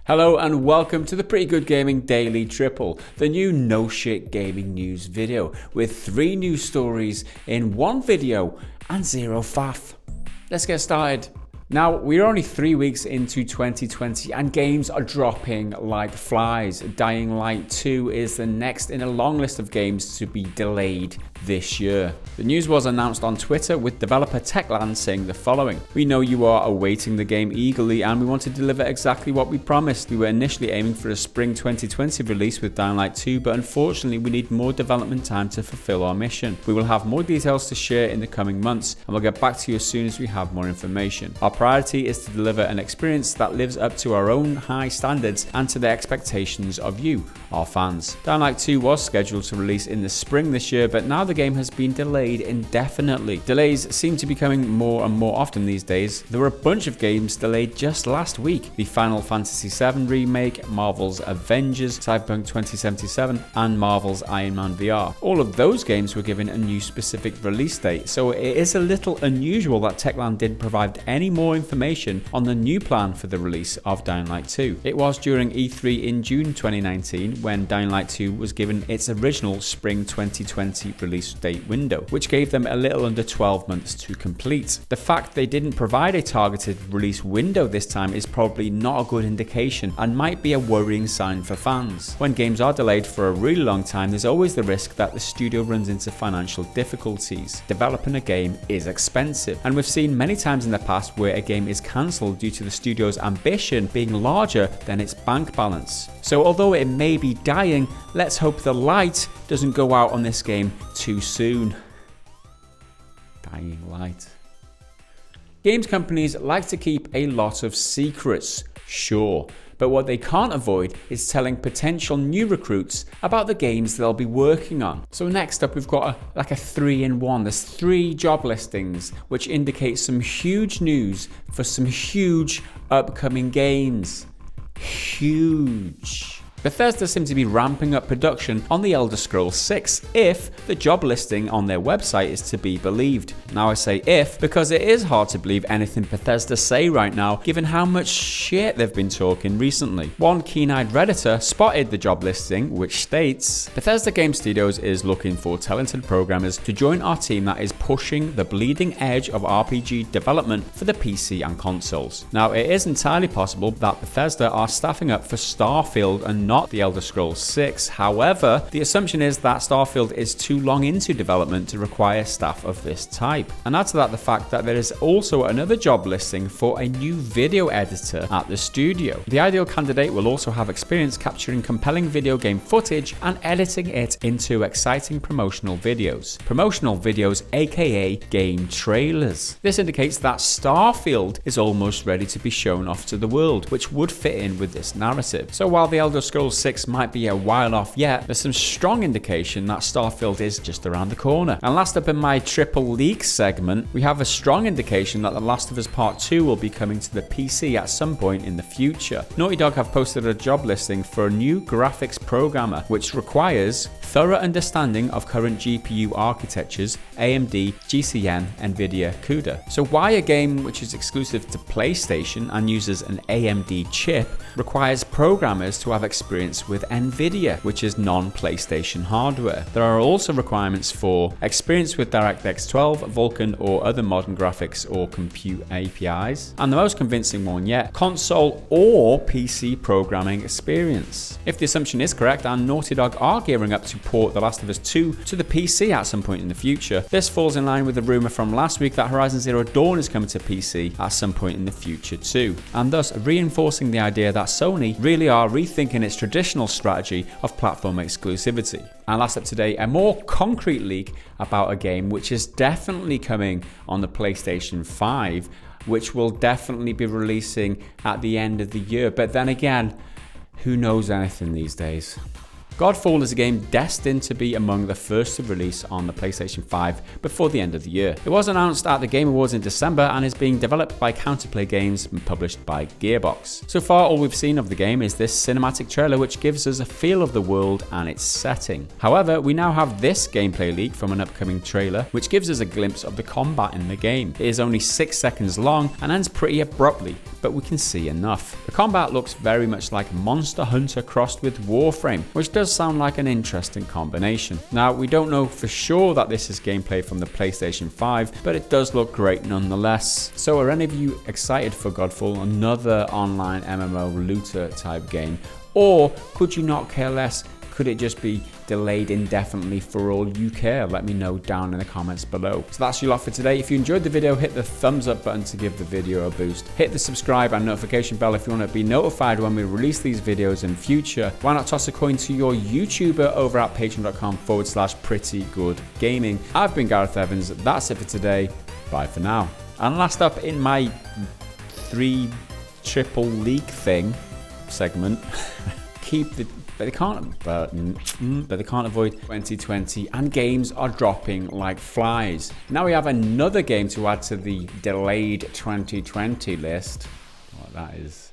Hello and welcome to the Pretty Good Gaming Daily Triple, the new no shit gaming news video with 3 news stories in 1 video and 0 faff. Let's get started. Now, we're only 3 weeks into 2020 and games are dropping like flies. Dying Light 2 is the next in a long list of games to be delayed this year. The news was announced on Twitter with developer Techland saying the following: "We know you are awaiting the game eagerly and we want to deliver exactly what we promised. We were initially aiming for a spring 2020 release with Dying Light 2, but unfortunately we need more development time to fulfill our mission. We will have more details to share in the coming months and we'll get back to you as soon as we have more information. Our priority is to deliver an experience that lives up to our own high standards and to the expectations of you, our fans." Dying Light 2 was scheduled to release in the spring this year, but now the game has been delayed indefinitely. Delays seem to be coming more and more often these days. There were a bunch of games delayed just last week: the Final Fantasy VII Remake, Marvel's Avengers, Cyberpunk 2077, and Marvel's Iron Man VR. All of those games were given a new specific release date, so it is a little unusual that Techland didn't provide any more information on the new plan for the release of Dying Light 2. It was during E3 in June 2019 when Dying Light 2 was given its original spring 2020 release date window, which gave them a little under 12 months to complete. The fact they didn't provide a targeted release window this time is probably not a good indication and might be a worrying sign for fans. When games are delayed for a really long time, there's always the risk that the studio runs into financial difficulties. Developing a game is expensive, and we've seen many times in the past where a game is cancelled due to the studio's ambition being larger than its bank balance. So although it may be dying, let's hope the light doesn't go out on this game too soon. Dying Light. Games companies like to keep a lot of secrets, sure, but what they can't avoid is telling potential new recruits about the games they'll be working on. So next up, we've got a 3-in-1. There's 3 job listings, which indicate some huge news for some huge upcoming games. Huge. Bethesda seem to be ramping up production on The Elder Scrolls 6 if the job listing on their website is to be believed. Now I say if because it is hard to believe anything Bethesda say right now given how much shit they've been talking recently. One keen-eyed Redditor spotted the job listing, which states, "Bethesda Game Studios is looking for talented programmers to join our team that is pushing the bleeding edge of RPG development for the PC and consoles." Now it is entirely possible that Bethesda are staffing up for Starfield and not The Elder Scrolls 6. However, the assumption is that Starfield is too long into development to require staff of this type. And add to that the fact that there is also another job listing for a new video editor at the studio. The ideal candidate will also have experience capturing compelling video game footage and editing it into exciting promotional videos. Promotional videos, aka game trailers. This indicates that Starfield is almost ready to be shown off to the world, which would fit in with this narrative. So while The Elder Scrolls 6 might be a while off yet, there's some strong indication that Starfield is just around the corner. And last up in my triple leaks segment, we have a strong indication that The Last of Us Part 2 will be coming to the PC at some point in the future. Naughty Dog have posted a job listing for a new graphics programmer, which requires thorough understanding of current GPU architectures, AMD, GCN, NVIDIA, CUDA. So why a game which is exclusive to PlayStation and uses an AMD chip requires programmers to have experience with NVIDIA, which is non-PlayStation hardware? There are also requirements for experience with DirectX 12, Vulkan, or other modern graphics or compute APIs. And the most convincing one yet, console or PC programming experience. If the assumption is correct and Naughty Dog are gearing up to port The Last of Us 2 to the PC at some point in the future, this falls in line with the rumor from last week that Horizon Zero Dawn is coming to PC at some point in the future too, and thus reinforcing the idea that Sony really are rethinking its traditional strategy of platform exclusivity. And last up today, a more concrete leak about a game which is definitely coming on the PlayStation 5, which will definitely be releasing at the end of the year. But then again, who knows anything these days? Godfall is a game destined to be among the first to release on the PlayStation 5 before the end of the year. It was announced at the Game Awards in December and is being developed by Counterplay Games and published by Gearbox. So far, all we've seen of the game is this cinematic trailer which gives us a feel of the world and its setting. However, we now have this gameplay leak from an upcoming trailer which gives us a glimpse of the combat in the game. It is only 6 seconds long and ends pretty abruptly, but but we can see enough. The combat looks very much like Monster Hunter crossed with Warframe, which does sound like an interesting combination. Now, we don't know for sure that this is gameplay from the PlayStation 5, but it does look great nonetheless. So are any of you excited for Godfall, another online MMO looter type game? Or could you not care less? Could it just be delayed indefinitely for all you care? Let me know down in the comments below. So that's your lot for today. If you enjoyed the video, hit the thumbs up button to give the video a boost. Hit the subscribe and notification bell if you want to be notified when we release these videos in future. Why not toss a coin to your YouTuber over at patreon.com/prettygoodgaming. I've been Gareth Evans. That's it for today. Bye for now. And last up in my 3 triple league thing segment, but they can't avoid 2020, and games are dropping like flies. Now we have another game to add to the delayed 2020 list. What that is.